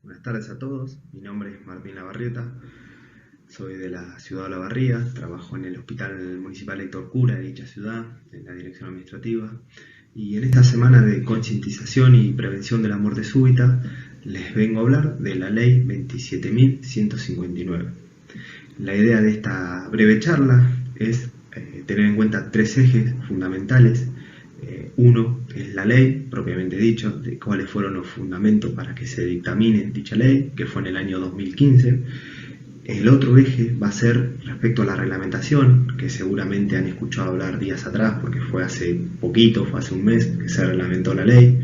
Buenas tardes a todos, mi nombre es Martín Lavarrieta, soy de la ciudad de Olavarría, trabajo en el Hospital Municipal Héctor Cura de dicha ciudad, en la dirección administrativa, y en esta semana de concientización y prevención de la muerte súbita les vengo a hablar de la ley 27.159. La idea de esta breve charla es tener en cuenta tres ejes fundamentales. Uno es la ley, propiamente dicho, de cuáles fueron los fundamentos para que se dictamine dicha ley, que fue en el año 2015. El otro eje va a ser respecto a la reglamentación, que seguramente han escuchado hablar días atrás, porque fue hace poquito, fue hace un mes que se reglamentó la ley.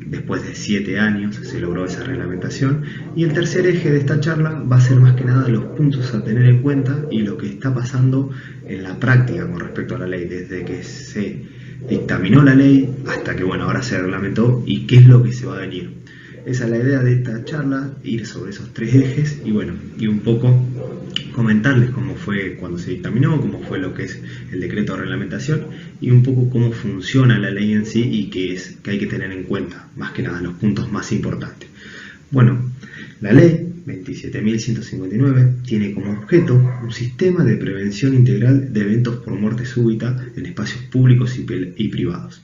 Después de 7 años se logró esa reglamentación. Y el tercer eje de esta charla va a ser más que nada los puntos a tener en cuenta y lo que está pasando en la práctica con respecto a la ley, desde que se dictaminó la ley hasta que ahora se reglamentó y qué es lo que se va a venir. Esa es la idea de esta charla, ir sobre esos tres ejes y un poco comentarles cómo fue cuando se dictaminó, cómo fue lo que es el decreto de reglamentación y un poco cómo funciona la ley en sí y qué hay que tener en cuenta, más que nada los puntos más importantes. La ley 27.159 tiene como objeto un sistema de prevención integral de eventos por muerte súbita en espacios públicos y privados.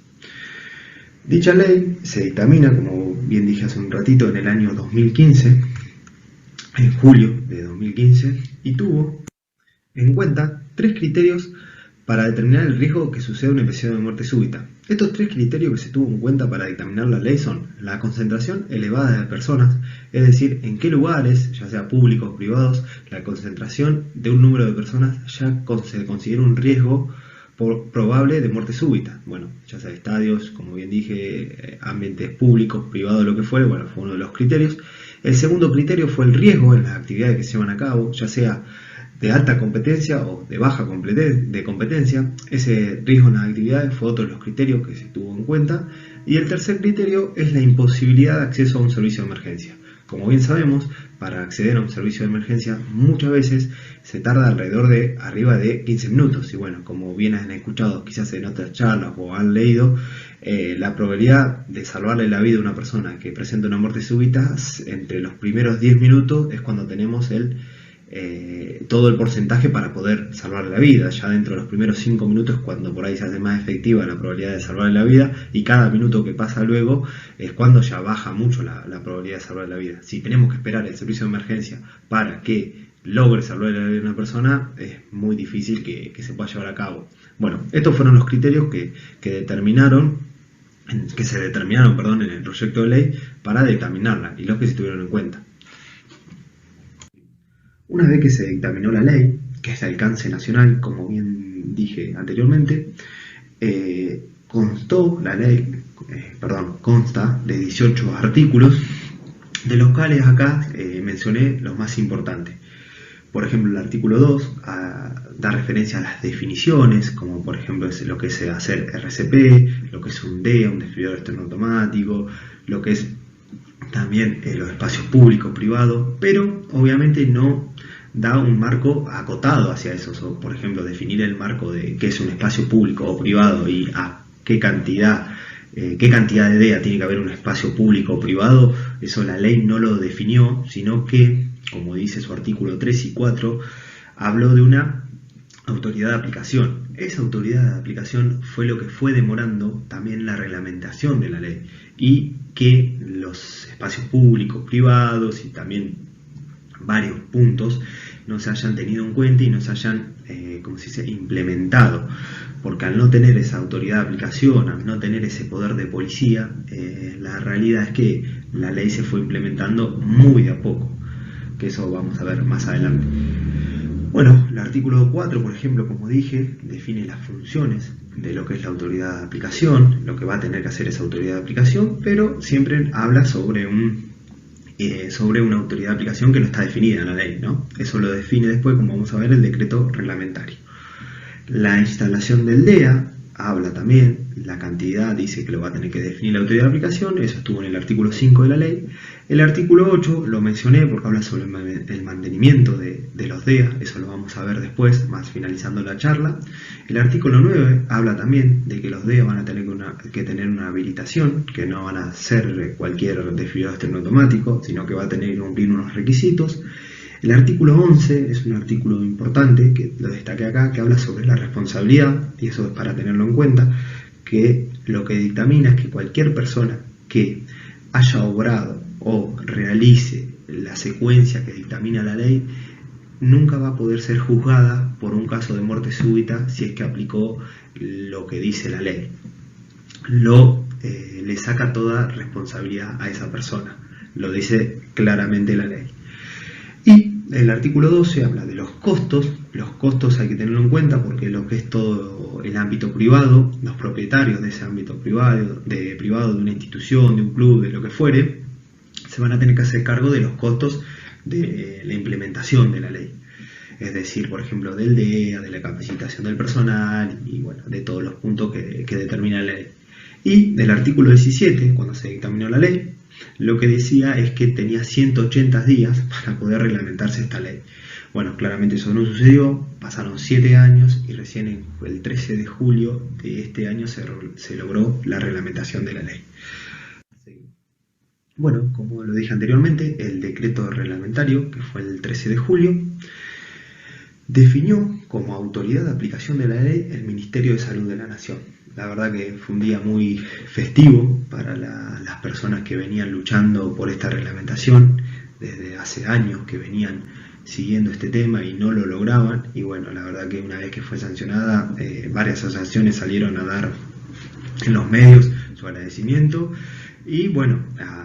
Dicha ley se dictamina, como bien dije hace un ratito, en el año 2015, en julio de 2015, y tuvo en cuenta tres criterios para determinar el riesgo que suceda un episodio de muerte súbita. Estos tres criterios que se tuvo en cuenta para dictaminar la ley son la concentración elevada de personas, es decir, en qué lugares, ya sea públicos o privados, la concentración de un número de personas ya se considera un riesgo probable de muerte súbita. Ya sea estadios, como bien dije, ambientes públicos, privados, lo que fuere, fue uno de los criterios. El segundo criterio fue el riesgo en las actividades que se llevan a cabo, ya sea de alta competencia o de baja competencia. Ese riesgo en las actividades fue otro de los criterios que se tuvo en cuenta. Y el tercer criterio es la imposibilidad de acceso a un servicio de emergencia. Como bien sabemos, para acceder a un servicio de emergencia muchas veces se tarda alrededor de arriba de 15 minutos. Y como bien han escuchado quizás en otras charlas o han leído, la probabilidad de salvarle la vida a una persona que presenta una muerte súbita entre los primeros 10 minutos es cuando tenemos todo el porcentaje para poder salvarle la vida. Ya dentro de los primeros 5 minutos es cuando por ahí se hace más efectiva la probabilidad de salvarle la vida, y cada minuto que pasa luego es cuando ya baja mucho la probabilidad de salvarle la vida. Si tenemos que esperar el servicio de emergencia para que logre salvarle la vida a una persona, es muy difícil que se pueda llevar a cabo. Estos fueron los criterios que se determinaron en el proyecto de ley para dictaminarla y los que se tuvieron en cuenta. Una vez que se dictaminó la ley, que es de alcance nacional, como bien dije anteriormente, consta de 18 artículos, de los cuales acá mencioné los más importantes. Por ejemplo, el artículo 2 da referencia a las definiciones, como por ejemplo es lo que es hacer RCP, lo que es un DEA, un desfibrilador externo automático, lo que es también los espacios públicos, privados, pero obviamente no da un marco acotado hacia eso. Por ejemplo, definir el marco de qué es un espacio público o privado y a qué cantidad de DEA tiene que haber un espacio público o privado, eso la ley no lo definió, sino que, como dice su artículo 3 y 4, habló de una autoridad de aplicación. Esa autoridad de aplicación fue lo que fue demorando también la reglamentación de la ley, y que los espacios públicos, privados y también varios puntos no se hayan tenido en cuenta y no se hayan implementado, porque al no tener esa autoridad de aplicación, al no tener ese poder de policía, la realidad es que la ley se fue implementando muy de a poco, que eso vamos a ver más adelante. El artículo 4, por ejemplo, como dije, define las funciones de lo que es la autoridad de aplicación, lo que va a tener que hacer esa autoridad de aplicación, pero siempre habla sobre una autoridad de aplicación que no está definida en la ley, ¿no? Eso lo define después, como vamos a ver, el decreto reglamentario. La instalación del DEA habla también, la cantidad dice que lo va a tener que definir la autoridad de aplicación, eso estuvo en el artículo 5 de la ley. El artículo 8 lo mencioné porque habla sobre el mantenimiento de los DEA, eso lo vamos a ver después, más finalizando la charla. El artículo 9 habla también de que los DEA van a tener que tener una habilitación, que no van a ser cualquier desfibrilador externo automático, sino que va a tener que cumplir unos requisitos. El artículo 11 es un artículo importante, que lo destaqué acá, que habla sobre la responsabilidad, y eso es para tenerlo en cuenta, que lo que dictamina es que cualquier persona que haya obrado o realice la secuencia que dictamina la ley, nunca va a poder ser juzgada por un caso de muerte súbita si es que aplicó lo que dice la ley. Le saca toda responsabilidad a esa persona, lo dice claramente la ley. Y el artículo 12 habla de los costos hay que tenerlo en cuenta porque lo que es todo el ámbito privado, los propietarios de ese ámbito privado de una institución, de un club, de lo que fuere, se van a tener que hacer cargo de los costos de la implementación de la ley. Es decir, por ejemplo, del DEA, de la capacitación del personal y bueno, de todos los puntos que determina la ley. Y del artículo 17, cuando se dictaminó la ley, lo que decía es que tenía 180 días para poder reglamentarse esta ley. Bueno, claramente eso no sucedió, pasaron 7 años y recién el 13 de julio de este año se logró la reglamentación de la ley. Bueno, como lo dije anteriormente, el decreto reglamentario, que fue el 13 de julio, definió como autoridad de aplicación de la ley el Ministerio de Salud de la Nación. La verdad que fue un día muy festivo para las personas que venían luchando por esta reglamentación desde hace años, que venían siguiendo este tema y no lo lograban. Y bueno, la verdad que una vez que fue sancionada, varias asociaciones salieron a dar en los medios su agradecimiento y bueno,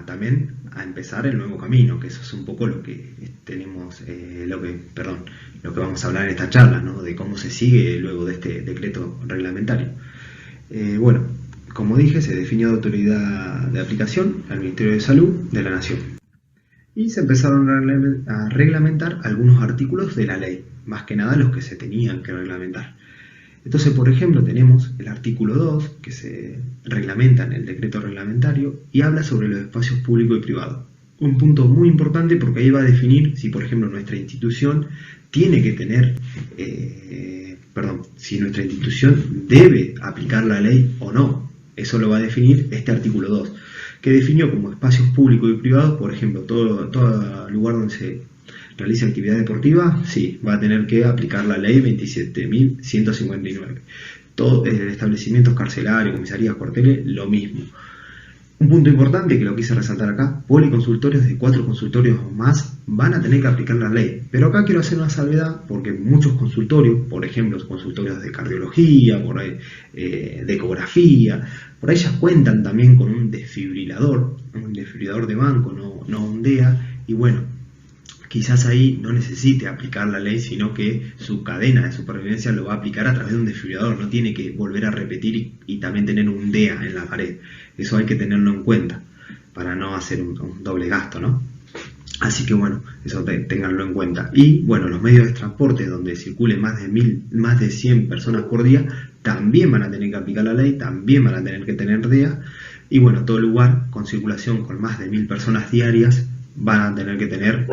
también a empezar el nuevo camino, que eso es un poco lo que tenemos, lo que vamos a hablar en esta charla, ¿no? De cómo se sigue luego de este decreto reglamentario. Bueno, como dije, se definió de autoridad de aplicación al Ministerio de Salud de la Nación. Y se empezaron a reglamentar algunos artículos de la ley, más que nada los que se tenían que reglamentar. Entonces, por ejemplo, tenemos el artículo 2, que se reglamenta en el decreto reglamentario, y habla sobre los espacios públicos y privados. Un punto muy importante porque ahí va a definir si, por ejemplo, nuestra institución tiene que tener... si nuestra institución debe aplicar la ley o no. Eso lo va a definir este artículo 2, que definió como espacios públicos y privados, por ejemplo, todo lugar donde se realiza actividad deportiva, sí, va a tener que aplicar la ley 27.159. Todos establecimientos carcelarios, comisarías, cuarteles, lo mismo. Un punto importante que lo quise resaltar acá, policonsultorios de 4 consultorios o más van a tener que aplicar la ley. Pero acá quiero hacer una salvedad porque muchos consultorios, por ejemplo, consultorios de cardiología, por ahí, de ecografía, por ahí ya cuentan también con un desfibrilador de banco, no un DEA, y bueno, quizás ahí no necesite aplicar la ley, sino que su cadena de supervivencia lo va a aplicar a través de un desfibrilador, no tiene que volver a repetir y también tener un DEA en la pared. Eso hay que tenerlo en cuenta para no hacer un doble gasto, ¿no? Así que bueno, eso ténganlo en cuenta. Y bueno, los medios de transporte donde circulen más de 100 personas por día también van a tener que aplicar la ley, también van a tener que tener DEA. Y bueno, todo lugar con circulación con más de 1000 personas diarias van a tener que tener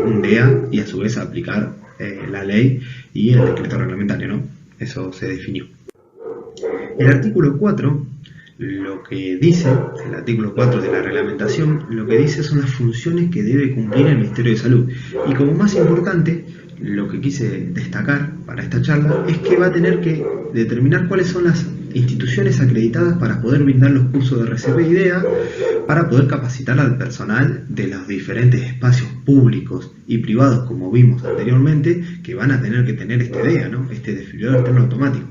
un DEA y a su vez aplicar la ley y el decreto reglamentario, ¿no? Eso se definió. El artículo 4, lo que dice, el artículo 4 de la reglamentación, lo que dice son las funciones que debe cumplir el Ministerio de Salud. Y como más importante, lo que quise destacar para esta charla es que va a tener que determinar cuáles son las instituciones acreditadas para poder brindar los cursos de RCP y DEA, para poder capacitar al personal de los diferentes espacios públicos y privados, como vimos anteriormente, que van a tener que tener este DEA, ¿no? Este desfibrilador externo automático.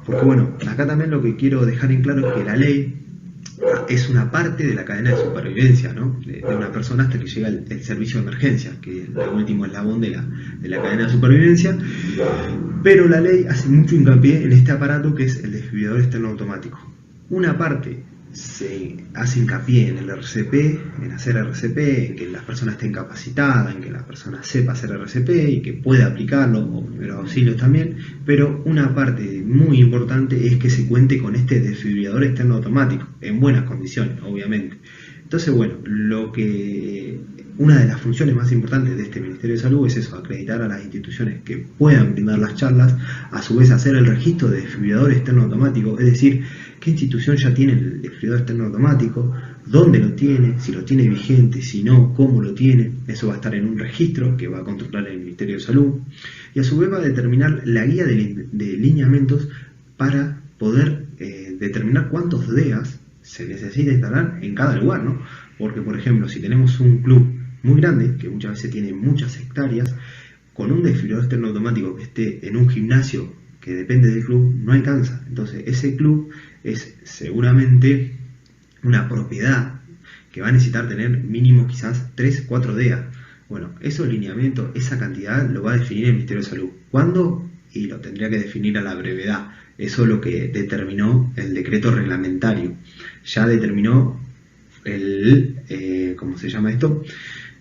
Porque bueno, acá también lo que quiero dejar en claro es que la ley es una parte de la cadena de supervivencia, ¿no? De una persona hasta que llega el servicio de emergencia, que es el último eslabón de la cadena de supervivencia. Pero la ley hace mucho hincapié en este aparato que es el desfibrilador externo automático. Una parte se hace hincapié en el RCP, en hacer RCP, en que las personas estén capacitadas, en que la persona sepa hacer RCP y que pueda aplicarlo, o primeros auxilios también, pero una parte muy importante es que se cuente con este desfibrilador externo automático, en buenas condiciones, obviamente. Entonces, bueno, una de las funciones más importantes de este Ministerio de Salud es eso, acreditar a las instituciones que puedan brindar las charlas, a su vez hacer el registro de desfibrilador externo automático, es decir, qué institución ya tiene el desfibrilador externo automático, dónde lo tiene, si lo tiene vigente, si no, cómo lo tiene. Eso va a estar en un registro que va a controlar el Ministerio de Salud, y a su vez va a determinar la guía de lineamientos para poder determinar cuántos DEAs se necesita instalar en cada lugar, ¿no? Porque, por ejemplo, si tenemos un club muy grande, que muchas veces tiene muchas hectáreas, con un desfibrilador externo automático que esté en un gimnasio que depende del club, no alcanza. Entonces, ese club es seguramente una propiedad que va a necesitar tener mínimo quizás 3-4 DEA. Bueno, esos lineamientos, esa cantidad lo va a definir el Ministerio de Salud. ¿Cuándo? Y lo tendría que definir a la brevedad. Eso es lo que determinó el decreto reglamentario. Ya determinó ¿cómo se llama esto?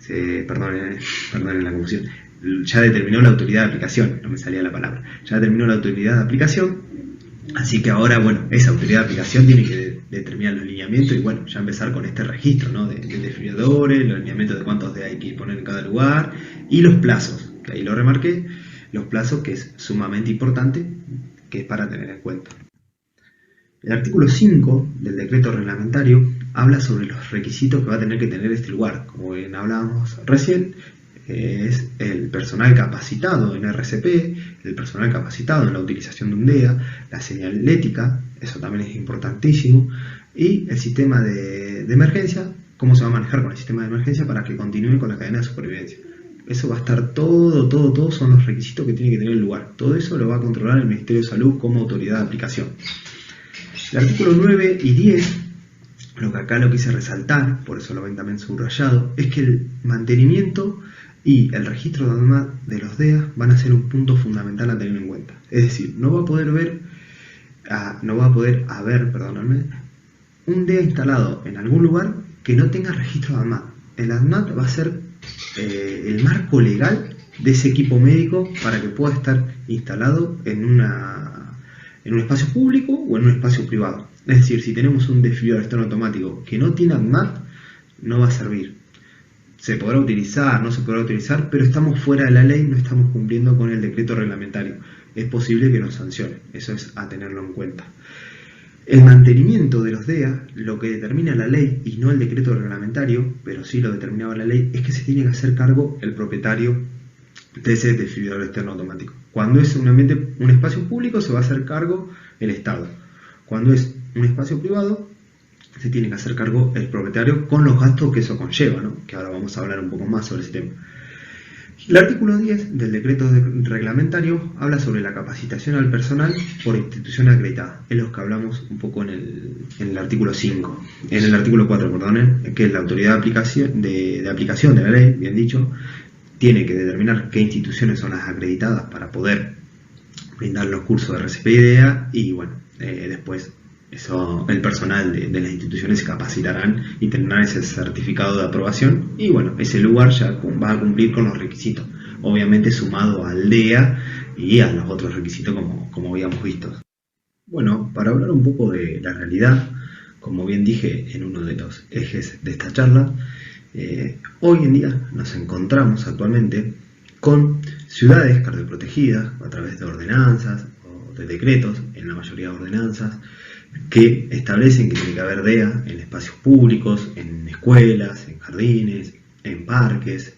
Perdonen la confusión. Ya determinó la autoridad de aplicación, no me salía la palabra. Ya determinó la autoridad de aplicación, así que ahora, bueno, esa autoridad de aplicación tiene que determinar los lineamientos y, bueno, ya empezar con este registro, ¿no? De desfibriladores, los lineamientos de cuántos DEA hay que poner en cada lugar y los plazos, que ahí lo remarqué, los plazos, que es sumamente importante, que es para tener en cuenta. El artículo 5 del decreto reglamentario habla sobre los requisitos que va a tener que tener este lugar. Como bien hablábamos recién, es el personal capacitado en RCP, el personal capacitado en la utilización de un DEA, la señalética, eso también es importantísimo, y el sistema de emergencia, cómo se va a manejar con el sistema de emergencia para que continúe con la cadena de supervivencia. Eso va a estar todo son los requisitos que tiene que tener el lugar. Todo eso lo va a controlar el Ministerio de Salud como autoridad de aplicación. El artículo 9 y 10, lo que acá lo quise resaltar, por eso lo ven también subrayado, es que el mantenimiento y el registro de los DEA van a ser un punto fundamental a tener en cuenta. Es decir, no va a poder haber un DEA instalado en algún lugar que no tenga registro de ADMAT. El ADMAT va a ser el marco legal de ese equipo médico para que pueda estar instalado en un espacio público o en un espacio privado. Es decir, si tenemos un desfibrilador externo automático que no tiene ADMAT, no va a servir. Se podrá utilizar, no se podrá utilizar, pero estamos fuera de la ley, no estamos cumpliendo con el decreto reglamentario. Es posible que nos sancionen, eso es a tenerlo en cuenta. El mantenimiento de los DEA, lo que determina la ley y no el decreto reglamentario, pero sí lo determinaba la ley, es que se tiene que hacer cargo el propietario de ese desfibrilador externo automático. Cuando es un espacio público, se va a hacer cargo el Estado. Cuando es un espacio privado, se tiene que hacer cargo el propietario con los gastos que eso conlleva, ¿no? Que ahora vamos a hablar un poco más sobre ese tema. El artículo 10 del decreto reglamentario habla sobre la capacitación al personal por institución acreditada. Es lo que hablamos un poco en el artículo 5, en el artículo 4, que es la autoridad de aplicación de la ley, bien dicho, tiene que determinar qué instituciones son las acreditadas para poder brindar los cursos de RCP y DEA, y bueno, después el personal de las instituciones se capacitarán y tendrán ese certificado de aprobación, y bueno, ese lugar ya va a cumplir con los requisitos, obviamente sumado al DEA y a los otros requisitos como habíamos visto. Bueno, para hablar un poco de la realidad, como bien dije en uno de los ejes de esta charla, hoy en día nos encontramos actualmente con ciudades cardioprotegidas a través de ordenanzas o de decretos, en la mayoría de ordenanzas, que establecen que tiene que haber DEA en espacios públicos, en escuelas, en jardines, en parques.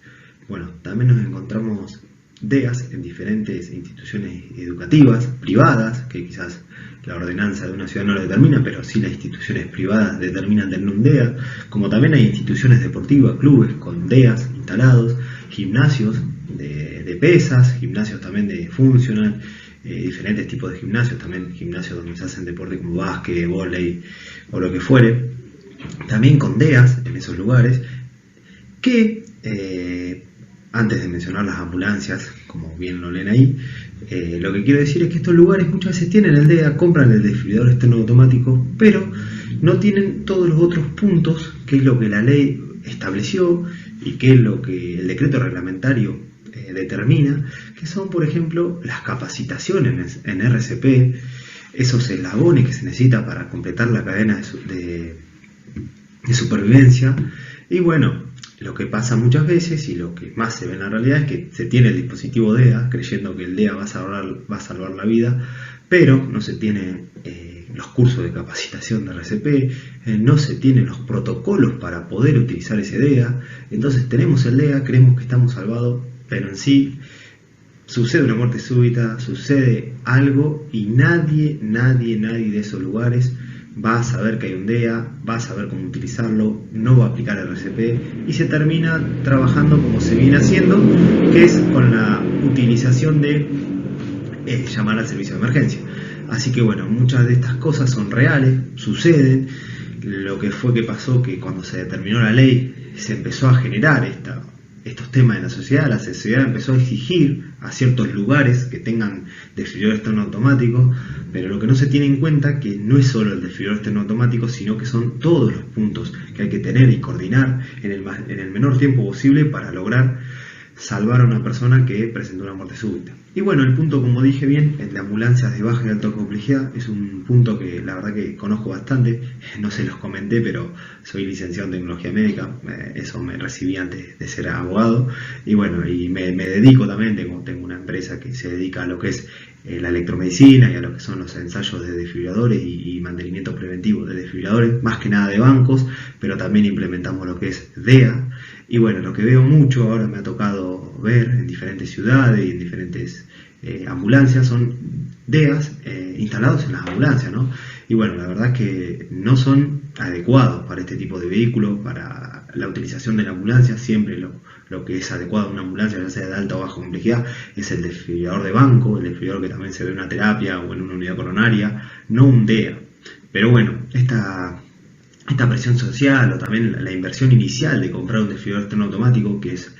Bueno, también nos encontramos DEAs en diferentes instituciones educativas, privadas, que quizás la ordenanza de una ciudad no lo determina, pero sí las instituciones privadas determinan tener un DEA, como también hay instituciones deportivas, clubes con DEAs instalados, gimnasios de pesas, gimnasios también de funcional, diferentes tipos de gimnasios, también gimnasios donde se hacen deporte como básquet, vóley o lo que fuere, también con DEAs en esos lugares, que antes de mencionar las ambulancias, como bien lo leen ahí, lo que quiero decir es que estos lugares muchas veces tienen el DEA, compran el desfibrilador externo automático, pero no tienen todos los otros puntos, que es lo que la ley estableció y que es lo que el decreto reglamentario determina, que son, por ejemplo, las capacitaciones en RCP, esos eslabones que se necesita para completar la cadena de supervivencia. Y bueno, lo que pasa muchas veces y lo que más se ve en la realidad es que se tiene el dispositivo DEA creyendo que el DEA va a salvar la vida, pero no se tiene los cursos de capacitación de RCP, no se tienen los protocolos para poder utilizar ese DEA. Entonces tenemos el DEA, creemos que estamos salvados, pero en sí sucede una muerte súbita, sucede algo y nadie de esos lugares va a saber que hay un DEA, va a saber cómo utilizarlo, no va a aplicar el RCP y se termina trabajando como se viene haciendo, que es con la utilización de llamar al servicio de emergencia. Así que bueno, muchas de estas cosas son reales, suceden. Lo que pasó que cuando se determinó la ley se empezó a generar estos temas en la sociedad empezó a exigir a ciertos lugares que tengan desfibrilador externo automático, pero lo que no se tiene en cuenta que no es solo el desfibrilador externo automático, sino que son todos los puntos que hay que tener y coordinar en el menor tiempo posible para lograr salvar a una persona que presentó una muerte súbita. Y bueno, el punto, como dije bien, el de ambulancias de baja y alta complejidad, es un punto que la verdad que conozco bastante, no se los comenté, pero soy licenciado en tecnología médica, eso me recibí antes de ser abogado, y bueno, y me dedico también, tengo una empresa que se dedica a lo que es la electromedicina y a lo que son los ensayos de desfibriladores y mantenimiento preventivo de desfibriladores, más que nada de bancos, pero también implementamos lo que es DEA. Y bueno, lo que veo mucho, ahora me ha tocado ver en diferentes ciudades y en diferentes ambulancias, son DEAs instalados en las ambulancias, ¿no? Y bueno, la verdad es que no son adecuados para este tipo de vehículos, para la utilización de la ambulancia. Siempre lo que es adecuado a una ambulancia, ya sea de alta o baja complejidad, es el desfibrilador de banco, el desfibrilador que también se ve en una terapia o en una unidad coronaria, no un DEA. Pero bueno, esta presión social o también la inversión inicial de comprar un desfibrilador externo automático, que es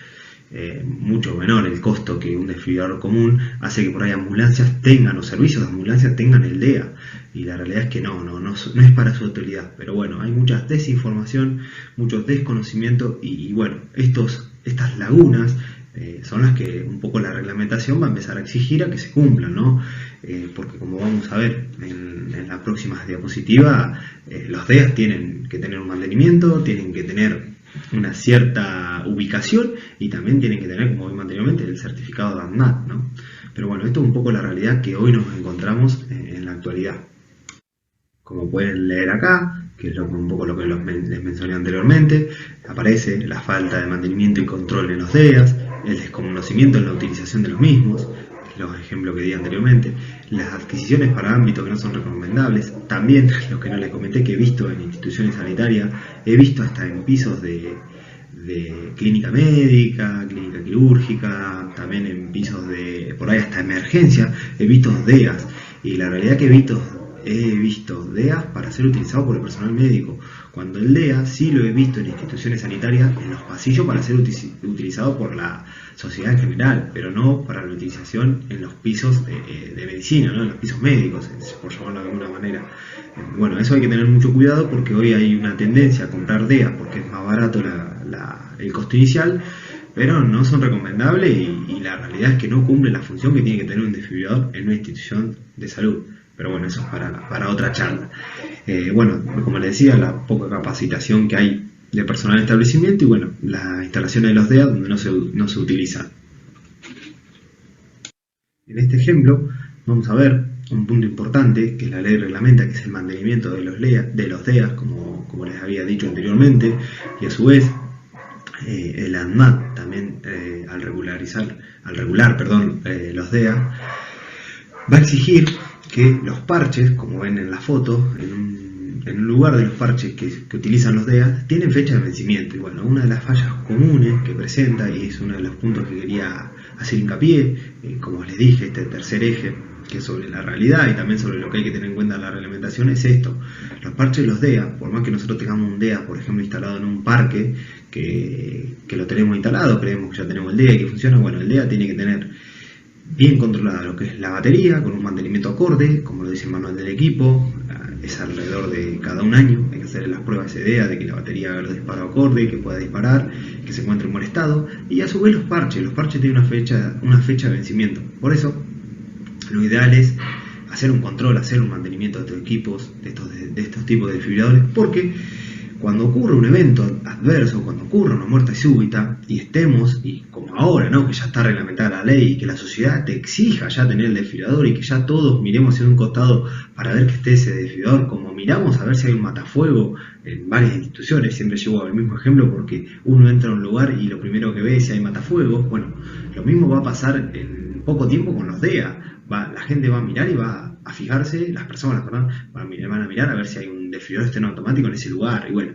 mucho menor el costo que un desfibrilador común, hace que por ahí ambulancias tengan, o servicios de ambulancia tengan el DEA, y la realidad es que no es para su utilidad. Pero bueno, hay mucha desinformación, mucho desconocimiento y bueno, estas lagunas son las que un poco la reglamentación va a empezar a exigir a que se cumplan, ¿no? Porque como vamos a ver en la próxima diapositiva, los DEAs tienen que tener un mantenimiento, tienen que tener una cierta ubicación y también tienen que tener, como vimos anteriormente, el certificado de ANMAT, ¿no? Pero bueno, esto es un poco la realidad que hoy nos encontramos en la actualidad. Como pueden leer acá, que es un poco lo que les mencioné anteriormente, aparece la falta de mantenimiento y control en los DEAs, el desconocimiento en la utilización de los mismos, los ejemplos que di anteriormente, las adquisiciones para ámbitos que no son recomendables, también lo que no les comenté que he visto en instituciones sanitarias, he visto hasta en pisos de clínica médica, clínica quirúrgica, también en pisos de, por ahí hasta emergencia, he visto DEAs, y la realidad que he visto DEAs para ser utilizados por el personal médico, cuando el DEA sí lo he visto en instituciones sanitarias en los pasillos para ser utilizado por la sociedad en general, pero no para la utilización en los pisos de medicina, ¿no? En los pisos médicos, por llamarlo de alguna manera. Bueno, eso hay que tener mucho cuidado porque hoy hay una tendencia a comprar DEA porque es más barato el costo inicial, pero no son recomendables y la realidad es que no cumplen la función que tiene que tener un desfibrilador en una institución de salud. Pero bueno, eso es para otra charla. Bueno, como les decía, la poca capacitación que hay de personal en establecimiento y bueno, las instalaciones de los DEA donde no se utilizan. En este ejemplo vamos a ver un punto importante que la ley reglamenta, que es el mantenimiento de los DEA, como les había dicho anteriormente, y a su vez el ANMAT también al regular los DEA va a exigir que los parches, como ven en la foto, en un lugar de los parches que utilizan los DEA, tienen fecha de vencimiento. Y bueno, una de las fallas comunes que presenta, y es uno de los puntos que quería hacer hincapié, como les dije, este tercer eje, que es sobre la realidad y también sobre lo que hay que tener en cuenta en la reglamentación, es esto. Los parches de los DEA, por más que nosotros tengamos un DEA, por ejemplo, instalado en un parque, que lo tenemos instalado, creemos que ya tenemos el DEA y que funciona, bueno, el DEA tiene que tener bien controlada lo que es la batería, con un mantenimiento acorde, como lo dice el manual del equipo, es alrededor de cada un año. Hay que hacer las pruebas EDEA de que la batería haga los disparos acorde, que pueda disparar, que se encuentre en buen estado. Y a su vez los parches tienen una fecha de vencimiento. Por eso, lo ideal es hacer un control, hacer un mantenimiento de estos equipos, de estos tipos de desfibriladores, porque cuando ocurre un evento adverso, cuando ocurre una muerte súbita, y estemos, y como ahora, ¿no?, que ya está reglamentada la ley, y que la sociedad te exija ya tener el desfibrilador, y que ya todos miremos hacia un costado para ver que esté ese desfibrilador, como miramos a ver si hay un matafuego en varias instituciones. Siempre llevo al mismo ejemplo porque uno entra a un lugar y lo primero que ve es si hay matafuego. Bueno, lo mismo va a pasar en poco tiempo con los DEA. La gente va a mirar y va a fijarse, las personas, perdón, van a mirar a ver si hay un desfibrilador externo automático en ese lugar. Y bueno,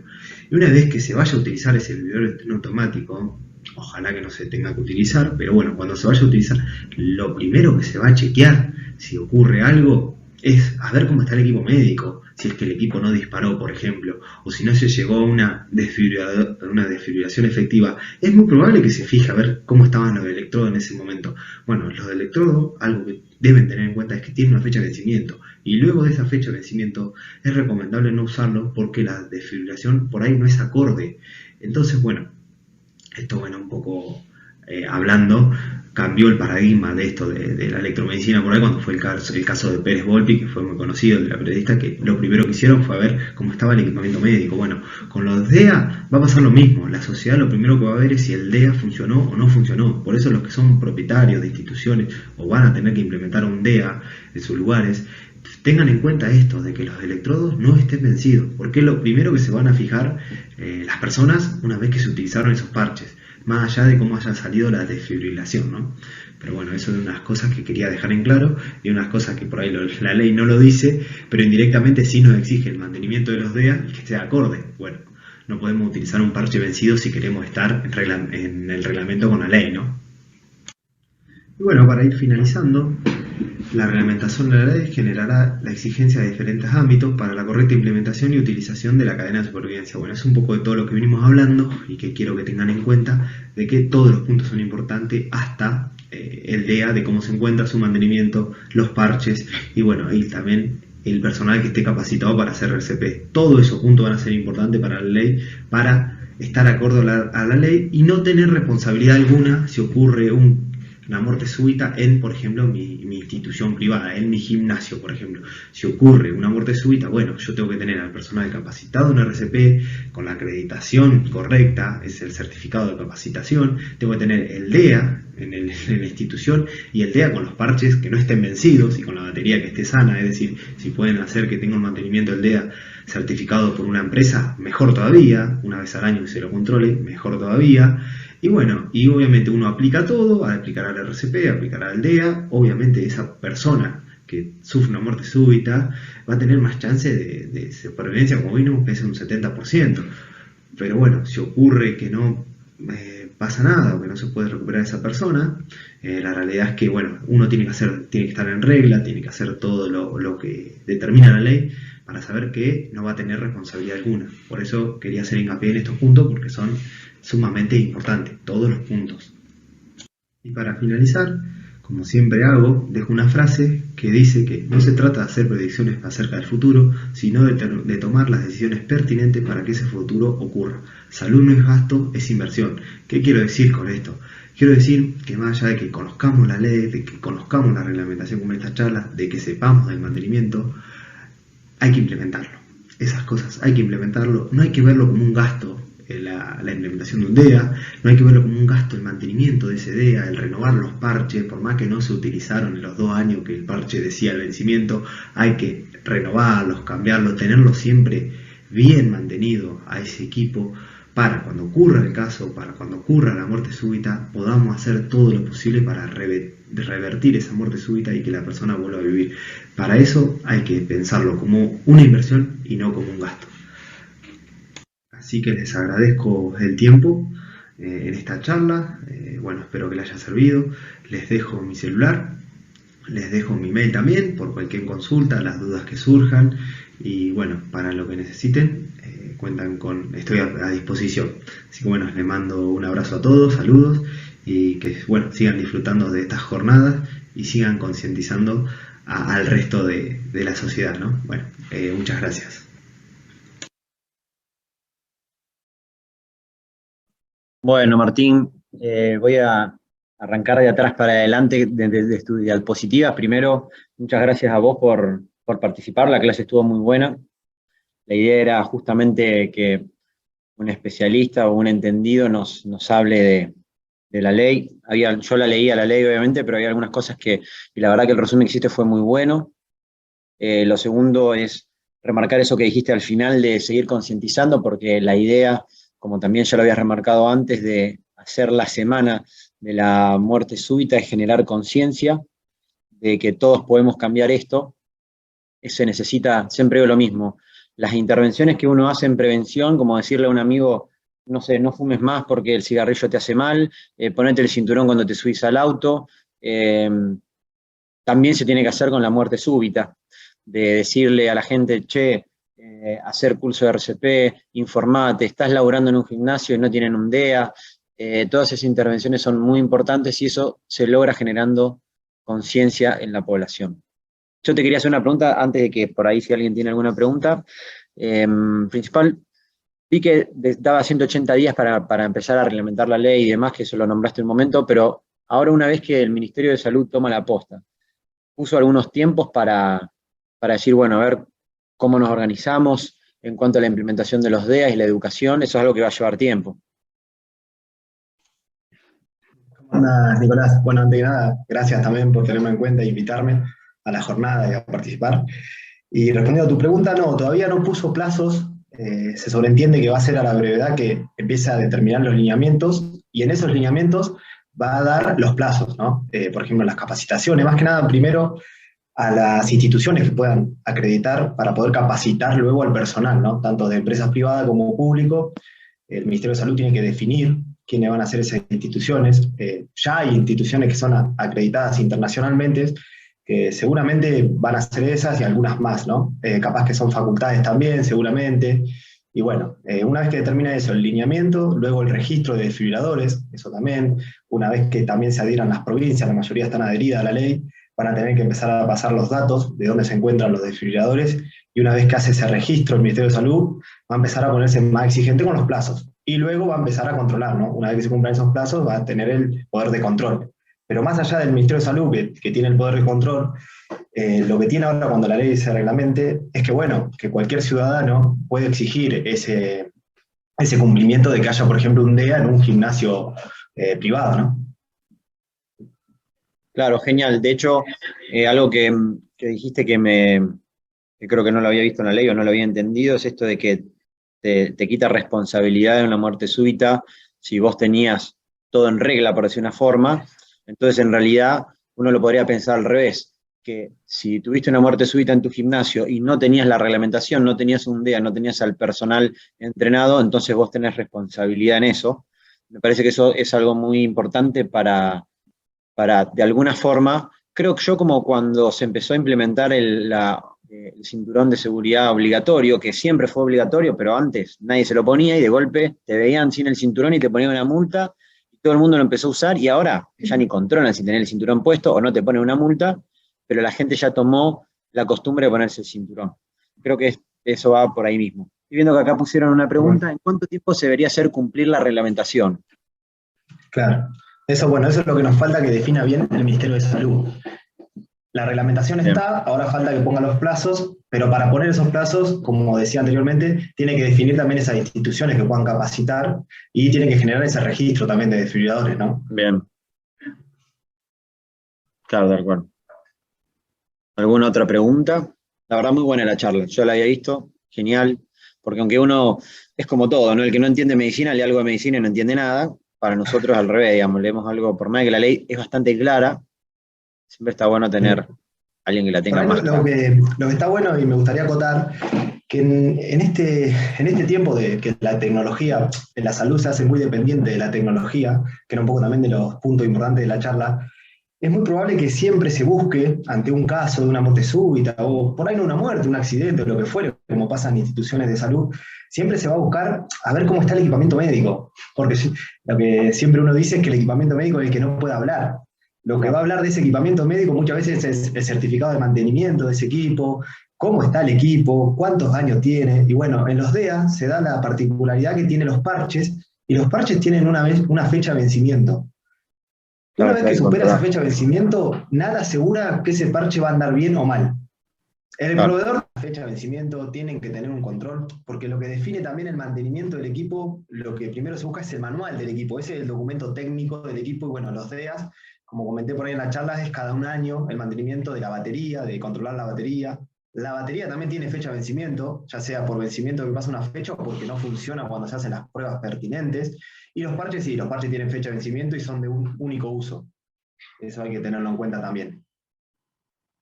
y una vez que se vaya a utilizar ese desfibrilador externo automático, ojalá que no se tenga que utilizar, pero bueno, cuando se vaya a utilizar, lo primero que se va a chequear si ocurre algo es a ver cómo está el equipo médico, si es que el equipo no disparó, por ejemplo, o si no se llegó a una desfibrilación efectiva. Es muy probable que se fije a ver cómo estaban los electrodos en ese momento. Bueno, los electrodos, algo que deben tener en cuenta es que tienen una fecha de vencimiento, y luego de esa fecha de vencimiento es recomendable no usarlo porque la desfibrilación por ahí no es acorde. Entonces, bueno, esto, bueno, un poco hablando, cambió el paradigma de esto de la electromedicina por ahí cuando fue el caso de Pérez Volpi, que fue muy conocido, de la periodista, que lo primero que hicieron fue ver cómo estaba el equipamiento médico. Bueno, con los DEA va a pasar lo mismo. La sociedad lo primero que va a ver es si el DEA funcionó o no funcionó. Por eso los que son propietarios de instituciones o van a tener que implementar un DEA en sus lugares, tengan en cuenta esto, de que los electrodos no estén vencidos, porque es lo primero que se van a fijar las personas una vez que se utilizaron esos parches, más allá de cómo haya salido la desfibrilación, ¿no? Pero bueno, eso es unas cosas que quería dejar en claro, y unas cosas que por ahí la ley no lo dice, pero indirectamente sí nos exige el mantenimiento de los DEA y que esté acorde. Bueno, no podemos utilizar un parche vencido si queremos estar en el reglamento con la ley, ¿no? Y bueno, para ir finalizando, la reglamentación de la ley generará la exigencia de diferentes ámbitos para la correcta implementación y utilización de la cadena de supervivencia. Bueno, es un poco de todo lo que venimos hablando y que quiero que tengan en cuenta, de que todos los puntos son importantes, hasta el DEA, de cómo se encuentra su mantenimiento, los parches y bueno, y también el personal que esté capacitado para hacer RCP. Todos esos puntos van a ser importantes para la ley, para estar acorde a la ley y no tener responsabilidad alguna si ocurre una muerte súbita en, por ejemplo, mi institución privada, en mi gimnasio, por ejemplo. Si ocurre una muerte súbita, bueno, yo tengo que tener al personal capacitado en RCP, con la acreditación correcta, es el certificado de capacitación, tengo que tener el DEA en la institución y el DEA con los parches que no estén vencidos y con la batería que esté sana, es decir, si pueden hacer que tenga un mantenimiento del DEA certificado por una empresa, mejor todavía, una vez al año que se lo controle, mejor todavía. Y bueno, y obviamente uno aplica todo, aplicará al RCP, aplicará al DEA, obviamente esa persona que sufre una muerte súbita va a tener más chance de supervivencia, como vimos, que es un 70%. Pero bueno, si ocurre que no pasa nada o que no se puede recuperar a esa persona, la realidad es que bueno, uno tiene que estar en regla, tiene que hacer todo lo que determina la ley para saber que no va a tener responsabilidad alguna. Por eso quería hacer hincapié en estos puntos, porque son sumamente importantes, todos los puntos. Y para finalizar, como siempre hago, dejo una frase que dice que no se trata de hacer predicciones acerca del futuro, sino de tomar las decisiones pertinentes para que ese futuro ocurra. Salud no es gasto, es inversión. ¿Qué quiero decir con esto? Quiero decir que más allá de que conozcamos la ley, de que conozcamos la reglamentación como esta charla, de que sepamos del mantenimiento, hay que implementarlo. Esas cosas hay que implementarlo, no hay que verlo como un gasto. La implementación de un DEA, no hay que verlo como un gasto el mantenimiento de ese DEA, el renovar los parches, por más que no se utilizaron en los 2 años que el parche decía el vencimiento, hay que renovarlos, cambiarlos, tenerlo siempre bien mantenido a ese equipo, para cuando ocurra el caso, para cuando ocurra la muerte súbita, podamos hacer todo lo posible para revertir esa muerte súbita y que la persona vuelva a vivir. Para eso hay que pensarlo como una inversión y no como un gasto. Así que les agradezco el tiempo en esta charla. Bueno, espero que les haya servido. Les dejo mi celular, les dejo mi mail también por cualquier consulta, las dudas que surjan. Y bueno, para lo que necesiten, estoy a disposición. Así que bueno, les mando un abrazo a todos, saludos, y que bueno, sigan disfrutando de estas jornadas y sigan concientizando al resto de la sociedad, ¿no? Bueno, muchas gracias. Bueno, Martín, voy a arrancar de atrás para adelante de diapositivas. Primero, muchas gracias a vos por participar, la clase estuvo muy buena. La idea era justamente que un especialista o un entendido nos hable de la ley. Yo la leía la ley, obviamente, pero había algunas cosas y la verdad que el resumen que hiciste fue muy bueno. Lo segundo es remarcar eso que dijiste al final de seguir concientizando, porque la idea, como también ya lo habías remarcado antes, de hacer la semana de la muerte súbita es generar conciencia de que todos podemos cambiar esto. Se necesita, siempre digo lo mismo, las intervenciones que uno hace en prevención, como decirle a un amigo, no sé, no fumes más porque el cigarrillo te hace mal, ponete el cinturón cuando te subís al auto, también se tiene que hacer con la muerte súbita, de decirle a la gente, che, hacer curso de RCP, informate, estás laburando en un gimnasio y no tienen un DEA, todas esas intervenciones son muy importantes y eso se logra generando conciencia en la población. Yo te quería hacer una pregunta antes de que por ahí si alguien tiene alguna pregunta. Principal, vi que daba 180 días para empezar a reglamentar la ley y demás, que eso lo nombraste un momento, pero ahora una vez que el Ministerio de Salud toma la posta, puso algunos tiempos para decir, bueno, a ver cómo nos organizamos en cuanto a la implementación de los DEA y la educación, eso es algo que va a llevar tiempo. ¿Cómo andas, Nicolás? Bueno, antes que nada, gracias también por tenerme en cuenta e invitarme a la jornada y a participar. Y respondiendo a tu pregunta, no, todavía no puso plazos. Se sobreentiende que va a ser a la brevedad que empiece a determinar los lineamientos y en esos lineamientos va a dar los plazos, ¿no? Por ejemplo, las capacitaciones, más que nada, primero a las instituciones que puedan acreditar para poder capacitar luego al personal, ¿no? Tanto de empresas privadas como público. El Ministerio de Salud tiene que definir quiénes van a ser esas instituciones. Ya hay instituciones que son acreditadas internacionalmente, que seguramente van a ser esas y algunas más, ¿no? Capaz que son facultades también, seguramente. Y bueno, una vez que determina eso, el lineamiento, luego el registro de desfibriladores, eso también, una vez que también se adhieran las provincias, la mayoría están adheridas a la ley, van a tener que empezar a pasar los datos de dónde se encuentran los desfibriladores, y una vez que hace ese registro el Ministerio de Salud, va a empezar a ponerse más exigente con los plazos, y luego va a empezar a controlar, ¿no? Una vez que se cumplan esos plazos, va a tener el poder de control. Pero más allá del Ministerio de Salud, que tiene el poder de control, lo que tiene ahora cuando la ley se reglamente es que, bueno, que cualquier ciudadano puede exigir ese cumplimiento de que haya, por ejemplo, un DEA en un gimnasio privado, ¿no? Claro, genial. De hecho, algo que dijiste que creo que no lo había visto en la ley o no lo había entendido, es esto de que te quita responsabilidad de una muerte súbita si vos tenías todo en regla, por decir una forma. Entonces, en realidad, uno lo podría pensar al revés, que si tuviste una muerte súbita en tu gimnasio y no tenías la reglamentación, no tenías un DEA, no tenías al personal entrenado, entonces vos tenés responsabilidad en eso. Me parece que eso es algo muy importante para de alguna forma, creo que yo como cuando se empezó a implementar el cinturón de seguridad obligatorio, que siempre fue obligatorio, pero antes nadie se lo ponía y de golpe te veían sin el cinturón y te ponían una multa, y todo el mundo lo empezó a usar y ahora ya ni controlan si tenés el cinturón puesto o no te ponen una multa, pero la gente ya tomó la costumbre de ponerse el cinturón. Creo que eso va por ahí mismo. Estoy viendo que acá pusieron una pregunta, ¿en cuánto tiempo se debería hacer cumplir la reglamentación? Claro. Eso, bueno, eso es lo que nos falta que defina bien el Ministerio de Salud. La reglamentación Bien. está, ahora falta que ponga los plazos, pero para poner esos plazos, como decía anteriormente, tiene que definir también esas instituciones que puedan capacitar y tiene que generar ese registro también de desfibriladores, ¿no? Bien. Claro, de acuerdo. ¿Alguna otra pregunta? La verdad, muy buena la charla. Yo la había visto, genial, porque aunque uno es como todo, ¿no? El que no entiende medicina lee algo de medicina y no entiende nada. Para nosotros al revés, digamos, leemos algo, por más que la ley es bastante clara, siempre está bueno tener alguien que la Por tenga ahí más clara. lo que está bueno, y me gustaría acotar, que en este tiempo de que la tecnología en la salud se hace muy dependiente de la tecnología, que era un poco también de los puntos importantes de la charla, es muy probable que siempre se busque, ante un caso de una muerte súbita, o por ahí no una muerte, un accidente, o lo que fuere, como pasa en instituciones de salud, siempre se va a buscar a ver cómo está el equipamiento médico. Porque lo que siempre uno dice es que el equipamiento médico es el que no puede hablar. Lo que va a hablar de ese equipamiento médico muchas veces es el certificado de mantenimiento de ese equipo, cómo está el equipo, cuántos años tiene. Y bueno, en los DEA se da la particularidad que tienen los parches, y los parches tienen una fecha de vencimiento. Una Claro, vez se hay que que supera esa controlar. fecha de vencimiento, nada asegura que ese parche va a andar bien o mal. El Claro, proveedor, la fecha de vencimiento, tienen que tener un control, porque lo que define también el mantenimiento del equipo, lo que primero se busca es el manual del equipo, ese es el documento técnico del equipo, y bueno, los DEAs, como comenté por ahí en la charla, es cada un año el mantenimiento de la batería, de controlar la batería. La batería también tiene fecha de vencimiento, ya sea por vencimiento que pasa una fecha o porque no funciona cuando se hacen las pruebas pertinentes. Y los parches sí, los parches tienen fecha de vencimiento y son de un único uso. Eso hay que tenerlo en cuenta también.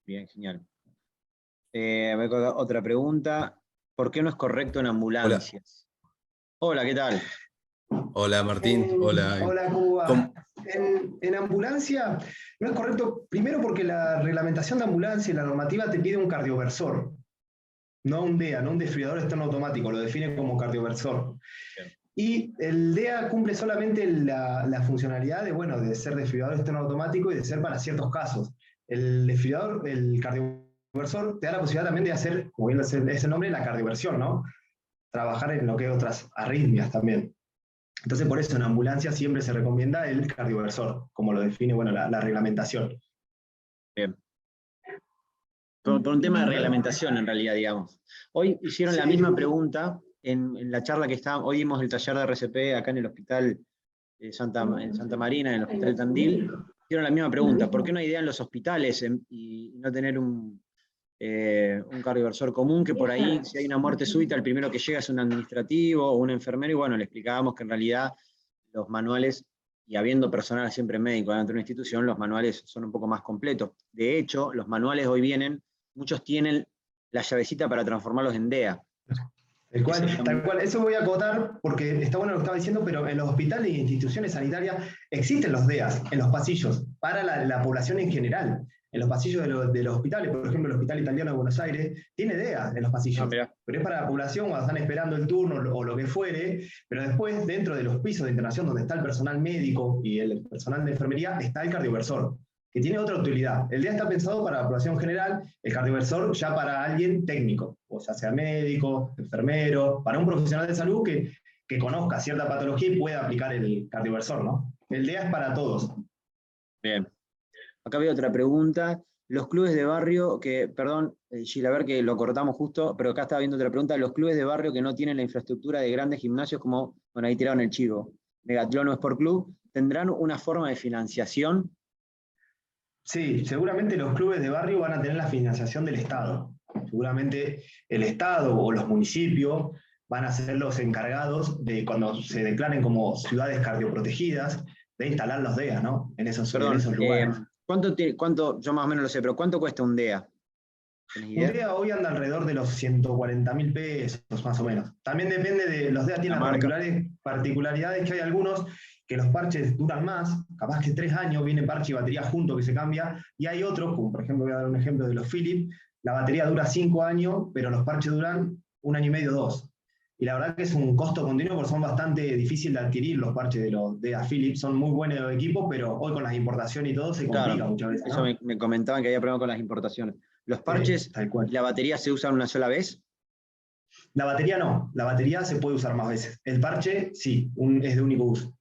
bien, genial. A ver, otra pregunta. ¿Por qué no es correcto en Hola, ambulancias? Hola, ¿qué tal? hola Martín, hola. Hola, ¿cómo va? ¿Cómo? En ambulancia no es correcto, primero porque la reglamentación de ambulancia y la normativa te pide un cardioversor, no un DEA, no un desfibrilador externo automático, lo define como cardioversor. Bien. Y el DEA cumple solamente la funcionalidad de, bueno, de ser desfibrilador externo automático y de ser para ciertos casos. El desfibrilador, el cardioversor, te da la posibilidad también de hacer, como bien es el nombre, la cardioversión, ¿no? Trabajar en lo que es otras arritmias también. Entonces, por eso en ambulancia siempre se recomienda el cardioversor, como lo define, bueno, la reglamentación. Bien. Por un tema de reglamentación, en realidad, digamos. Hoy hicieron la Sí, misma pregunta en la charla que estábamos, hoy dimos el taller de RCP acá en el hospital en Santa Marina, en el hospital Tandil. Hicieron la misma pregunta: ¿por qué no hay idea en los hospitales y no tener un cardioversor común, que por ahí, si hay una muerte súbita, el primero que llega es un administrativo o un enfermero? Y bueno, le explicábamos que en realidad los manuales, y habiendo personal siempre médico dentro de una institución, los manuales son un poco más completos. De hecho, los manuales hoy vienen, muchos tienen la llavecita para transformarlos en DEA. Que sería tal cual. Eso voy a acotar porque está bueno lo que estaba diciendo, pero en los hospitales e instituciones sanitarias existen los DEAs en los pasillos para la población en general. En los pasillos de los hospitales, por ejemplo, el Hospital Italiano de Buenos Aires tiene DEA en los pasillos, mirá, pero es para la población cuando están esperando el turno o lo que fuere, pero después dentro de los pisos de internación donde está el personal médico y el personal de enfermería está el cardioversor, que tiene otra utilidad. El DEA está pensado para la población general, el cardioversor ya para alguien técnico, o sea médico, enfermero, para un profesional de salud que conozca cierta patología y pueda aplicar el cardioversor, ¿no? El DEA es para todos. bien. Acá veo otra pregunta. Los clubes de barrio, perdón, Gil, a ver que lo cortamos justo, pero acá estaba viendo otra pregunta. Los clubes de barrio que no tienen la infraestructura de grandes gimnasios, como, bueno, ahí tiraron el chivo, Megatlón o Sport Club, ¿tendrán una forma de financiación? Sí, seguramente los clubes de barrio van a tener la financiación del Estado. Seguramente el Estado o los municipios van a ser los encargados de, cuando se declaren como ciudades cardioprotegidas, de instalar los DEA, ¿no? En esos Perdón, lugares. yo más o menos lo sé, pero ¿cuánto cuesta un DEA? ¿Tenés Un idea? DEA hoy anda alrededor de los 140.000 pesos, más o menos. También depende de, los DEA La tienen las marca. particularidades que hay algunos que los parches duran más, capaz que 3 años, viene parche y batería junto que se cambia, y hay otros, como por ejemplo voy a dar un ejemplo de los Philips, la batería dura 5 años, pero los parches duran 1 año y medio, 2. Y la verdad que es un costo continuo porque son bastante difíciles de adquirir los parches de los DEA Philips, son muy buenos equipos, pero hoy con las importaciones y todo se complica Claro, muchas veces, eso ¿no? me comentaban que había problemas con las importaciones. ¿Los parches Tal y cual. la batería se usan una sola vez? La batería no, la batería se puede usar más veces. El parche sí, es de único uso.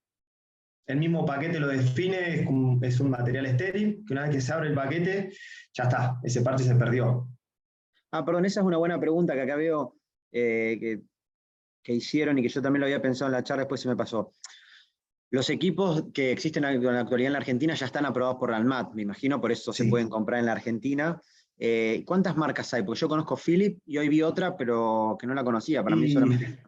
El mismo paquete lo define, es un material estéril, que una vez que se abre el paquete, ya está, ese parche se perdió. Perdón, esa es una buena pregunta que acá veo que hicieron y que yo también lo había pensado en la charla, después se me pasó. Los equipos que existen en la actualidad en la Argentina ya están aprobados por la ANMAT, me imagino, por eso se Sí. pueden comprar en la Argentina. ¿Cuántas marcas hay? Porque yo conozco Philips y hoy vi otra, pero que no la conocía, para mí Y solamente.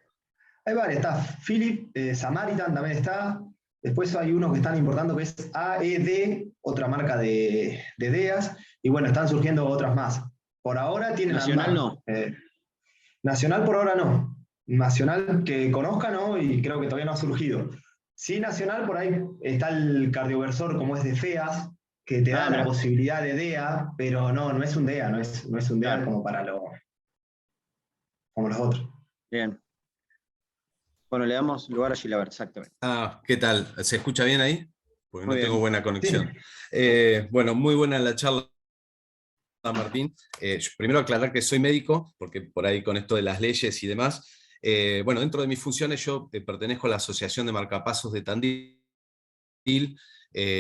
hay varias, está Philip, Samaritan también está. Después hay unos que están importando que es AED, otra marca de DEAS. Y bueno, están surgiendo otras más. Por ahora tienen Nacional ANMAT. no. Nacional por ahora no. Nacional que conozca no, y creo que todavía no ha surgido. Sí, nacional, por ahí está el cardioversor como es de FEAS, que te da la Mirá, posibilidad de DEA, pero no es un DEA, no es un DEA claro, como como los otros. bien. Bueno, le damos lugar a Gilaber, exactamente. ¿Qué tal? ¿Se escucha bien ahí? porque Muy no tengo bien. buena conexión. Bueno, muy buena la charla, Martín. Primero aclarar que soy médico, porque por ahí con esto de las leyes y demás, bueno, dentro de mis funciones yo pertenezco a la Asociación de Marcapasos de Tandil.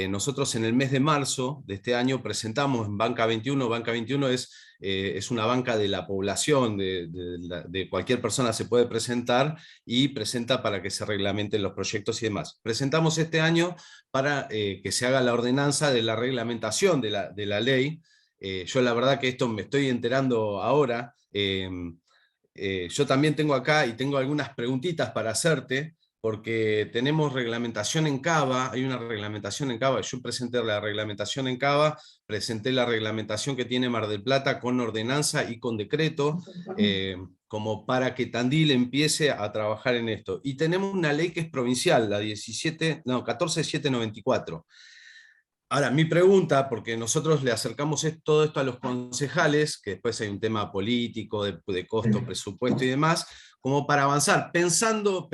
Nosotros en el mes de marzo de este año presentamos en Banca 21. Banca 21 es una banca de la población, de cualquier persona se puede presentar y presenta para que se reglamenten los proyectos y demás. Presentamos este año para que se haga la ordenanza de la reglamentación de la ley. Yo la verdad que esto me estoy enterando ahora. Yo también tengo acá y tengo algunas preguntitas para hacerte, porque tenemos reglamentación en Cava, hay una reglamentación en Cava, yo presenté la reglamentación en Cava, presenté la reglamentación que tiene Mar del Plata con ordenanza y con decreto, como para que Tandil empiece a trabajar en esto. Y tenemos una ley que es provincial, la 14794. Ahora, mi pregunta, porque nosotros le acercamos todo esto a los concejales, que después hay un tema político, de costo, presupuesto y demás, como para avanzar, pensando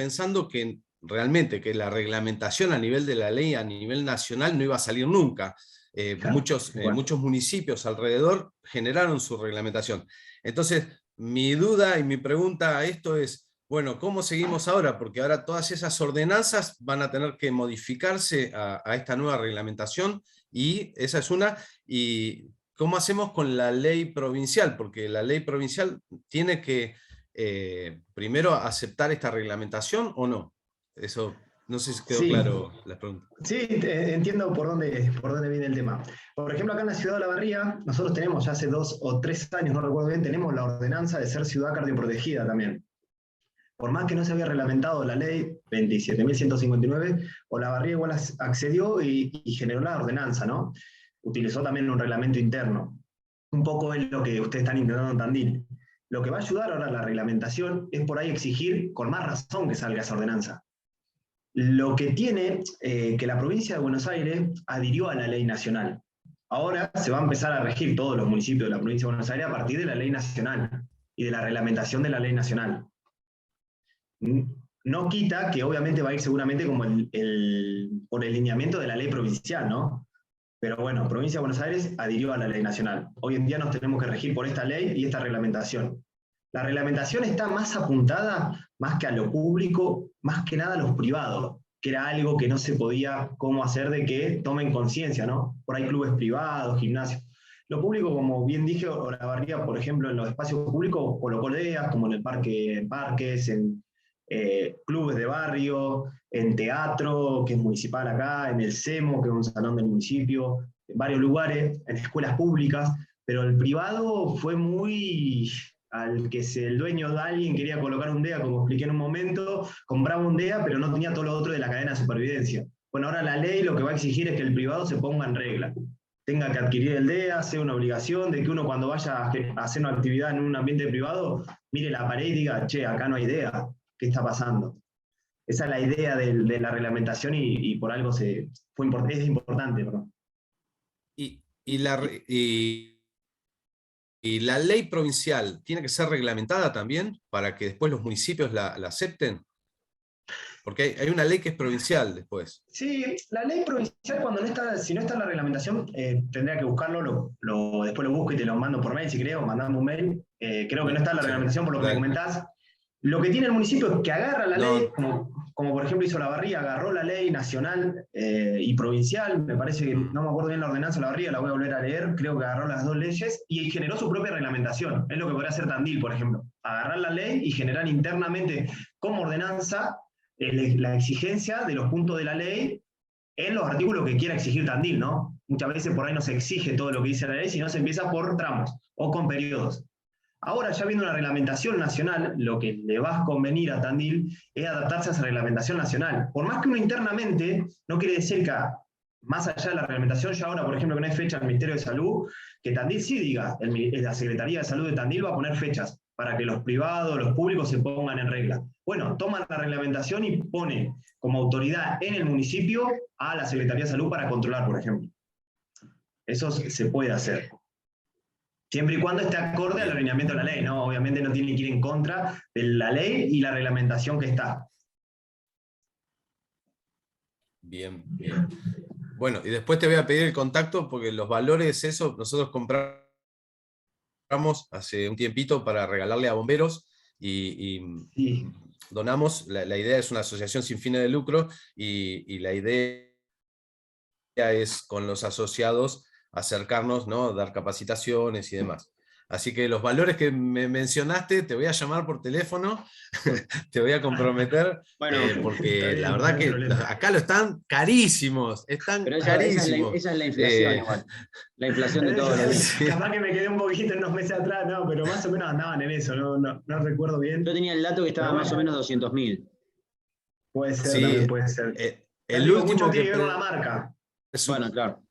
que realmente que la reglamentación a nivel de la ley, a nivel nacional, no iba a salir nunca. Claro, muchos municipios alrededor generaron su reglamentación. Entonces, mi duda y mi pregunta a esto es, bueno, ¿cómo seguimos ahora? Porque ahora todas esas ordenanzas van a tener que modificarse a esta nueva reglamentación, y esa es una. ¿Y cómo hacemos con la ley provincial? Porque la ley provincial tiene que primero aceptar esta reglamentación o no. Eso, no sé si quedó sí, claro la pregunta. sí, entiendo por dónde viene el tema. Por ejemplo, acá en la ciudad de La Barría, nosotros tenemos ya hace 2 o 3 años, no recuerdo bien, tenemos la ordenanza de ser ciudad cardioprotegida también. Por más que no se había reglamentado la ley 27.159, Olavarría igual accedió y generó la ordenanza, ¿no? Utilizó también un reglamento interno. Un poco es lo que ustedes están intentando en Tandil. Lo que va a ayudar ahora a la reglamentación es por ahí exigir con más razón que salga esa ordenanza. Lo que tiene que la provincia de Buenos Aires adhirió a la ley nacional. Ahora se va a empezar a regir todos los municipios de la provincia de Buenos Aires a partir de la ley nacional y de la reglamentación de la ley nacional. No quita que obviamente va a ir seguramente como por el lineamiento de la ley provincial, ¿no? Pero bueno, Provincia de Buenos Aires adhirió a la ley nacional. Hoy en día nos tenemos que regir por esta ley y esta reglamentación. La reglamentación está más apuntada, más que a lo público, más que nada a los privados, que era algo que no se podía cómo hacer de que tomen conciencia, ¿no? Por ahí clubes privados, gimnasios. Lo público, como bien dije, Olavarría, por ejemplo, en los espacios públicos colocó ideas, como en el parques, en clubes de barrio, en teatro, que es municipal acá, en el CEMO, que es un salón del municipio, en varios lugares, en escuelas públicas, pero el privado fue muy al que el dueño de alguien quería colocar un DEA, como expliqué en un momento, compraba un DEA, pero no tenía todo lo otro de la cadena de supervivencia. Bueno, ahora la ley lo que va a exigir es que el privado se ponga en regla, tenga que adquirir el DEA, sea una obligación de que uno cuando vaya a hacer una actividad en un ambiente privado, mire la pared y diga, che, acá no hay DEA, ¿qué está pasando? Esa es la idea de la reglamentación y por algo es importante. Perdón. ¿Y la ley provincial tiene que ser reglamentada también para que después los municipios la acepten? Porque hay una ley que es provincial después. Sí, la ley provincial cuando no está, si no está en la reglamentación, tendría que buscarlo, después lo busco y te lo mando por mail si creo, mandame un mail. Creo que no está en la reglamentación por lo que me comentás. Lo que tiene el municipio es que agarra la ley, como por ejemplo hizo Olavarría, agarró la ley nacional y provincial, me parece que no me acuerdo bien la ordenanza de Olavarría, la voy a volver a leer, creo que agarró las dos leyes y generó su propia reglamentación. Es lo que podría hacer Tandil, por ejemplo. Agarrar la ley y generar internamente como ordenanza la exigencia de los puntos de la ley en los artículos que quiera exigir Tandil, ¿no? Muchas veces por ahí no se exige todo lo que dice la ley, sino se empieza por tramos o con periodos. Ahora, ya viendo una reglamentación nacional, lo que le va a convenir a Tandil es adaptarse a esa reglamentación nacional. Por más que uno internamente, no quiere decir que más allá de la reglamentación, ya ahora, por ejemplo, que no hay fecha en el Ministerio de Salud, que Tandil sí diga, la Secretaría de Salud de Tandil va a poner fechas para que los privados, los públicos se pongan en regla. Bueno, toman la reglamentación y pone como autoridad en el municipio a la Secretaría de Salud para controlar, por ejemplo. Eso se puede hacer. Siempre y cuando esté acorde al alineamiento de la ley, ¿no? Obviamente no tiene que ir en contra de la ley y la reglamentación que está. Bien, bien. Bueno, y después te voy a pedir el contacto porque los valores, eso, nosotros compramos hace un tiempito para regalarle a bomberos y Sí. donamos. La idea es una asociación sin fines de lucro y la idea es con los asociados acercarnos, ¿no? Dar capacitaciones y demás. Así que los valores que me mencionaste, te voy a llamar por teléfono, te voy a comprometer, Bueno, porque Está la bien, no verdad hay que problema. acá lo están carísimos, están pero carísimos. esa es la inflación igual. La inflación de todos los días. Sí. Capaz que me quedé un poquito unos meses atrás, no, pero más o menos andaban en eso, no recuerdo bien. Yo tenía el dato que estaba Pero más o bueno, menos 200.000. puede ser, Sí, también puede ser. Ya te el digo, mucho último tiene que que ver con la marca. Bueno, claro.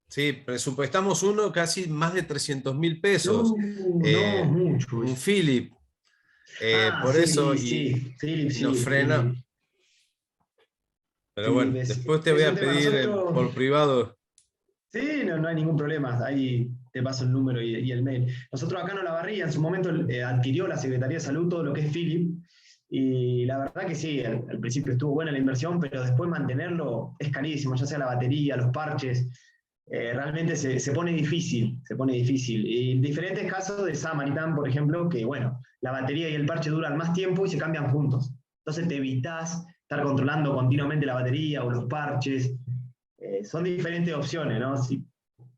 sí, presupuestamos uno casi más de 300.000 pesos. No, mucho. Un Philip. Por eso, Sí, sí, Philip, y nos sí, frena. Philip. Pero Philip bueno, después te voy es un a tema. pedir Nosotros, por privado. sí, no hay ningún problema. Ahí te paso el número y el mail. Nosotros acá en Olavarría, en su momento adquirió la Secretaría de Salud todo lo que es Philip. Y la verdad que sí, al principio estuvo buena la inversión, pero después mantenerlo es carísimo, ya sea la batería, los parches. Realmente se pone difícil, se pone difícil. Y en diferentes casos de Samaritan, por ejemplo, que bueno, la batería y el parche duran más tiempo y se cambian juntos. Entonces te evitas estar controlando continuamente la batería o los parches. Son diferentes opciones, ¿no? Si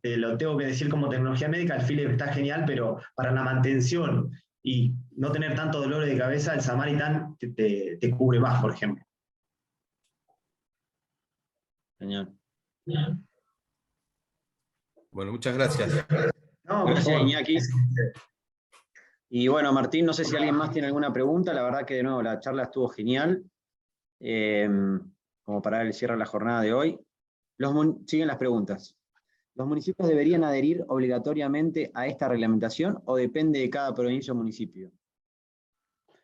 te lo tengo que decir como tecnología médica, el Philips está genial, pero para la mantención y no tener tanto dolor de cabeza, el Samaritan te cubre más, por ejemplo. Genial. Bueno, muchas gracias. No, por Gracias, favor. Iñaki. Y bueno, Martín, no sé si alguien más tiene alguna pregunta. La verdad que de nuevo la charla estuvo genial. Como para dar el cierre a la jornada de hoy. Siguen las preguntas. ¿Los municipios deberían adherir obligatoriamente a esta reglamentación o depende de cada provincia o municipio?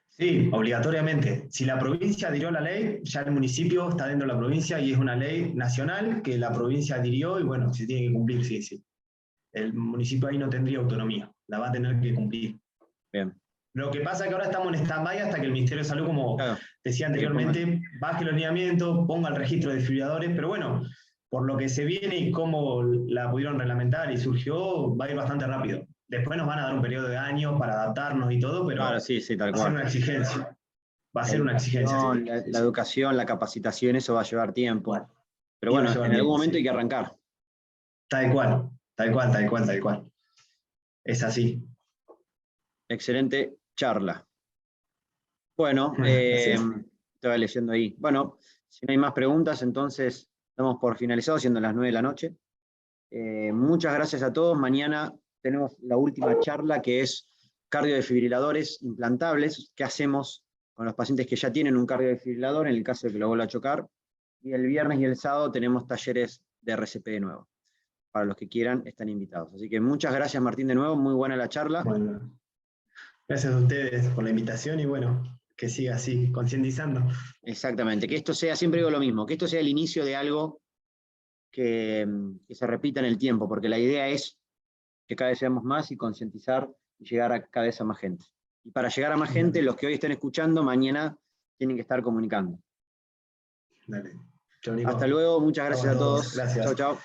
Sí, obligatoriamente. Si la provincia adhirió a la ley, ya el municipio está dentro de la provincia y es una ley nacional que la provincia adhirió y bueno, se tiene que cumplir, sí, sí. El municipio ahí no tendría autonomía, la va a tener que cumplir. Bien. Lo que pasa es que ahora estamos en stand-by hasta que el Ministerio de Salud, como Claro, decía anteriormente, baje los lineamientos, ponga el registro de desfibriladores, pero bueno, por lo que se viene y cómo la pudieron reglamentar y surgió, va a ir bastante rápido. Después nos van a dar un periodo de años para adaptarnos y todo, pero claro, sí, tal va a ser cual. una exigencia. Va a La ser una exigencia. educación, Sí. la educación, la capacitación, eso va a llevar tiempo. Bueno, Pero y va a bueno, llevar en algún tiempo, momento hay sí. que arrancar. Tal cual, tal cual, tal cual, tal cual. Es así. Excelente charla. Bueno, Así es. estaba leyendo ahí. Bueno, si no hay más preguntas, entonces damos por finalizado, siendo las 9 de la noche. Muchas gracias a todos. Mañana tenemos la última charla que es cardiodefibriladores implantables. ¿Qué hacemos con los pacientes que ya tienen un cardiodefibrilador en el caso de que lo vuelva a chocar? Y el viernes y el sábado tenemos talleres de RCP de nuevo. Para los que quieran, están invitados. Así que muchas gracias, Martín, de nuevo. Muy buena la charla. Bueno, gracias a ustedes por la invitación y bueno, que siga así, concientizando. Exactamente. Que esto sea, siempre digo lo mismo, que esto sea el inicio de algo que se repita en el tiempo, porque la idea es que cada vez seamos más y concientizar y llegar a cada vez a más gente. Y para llegar a más gente, los que hoy estén escuchando, mañana tienen que estar comunicando. Dale. Chau, Nico. Hasta luego, muchas gracias Chau a todos. Gracias. Chau, chau.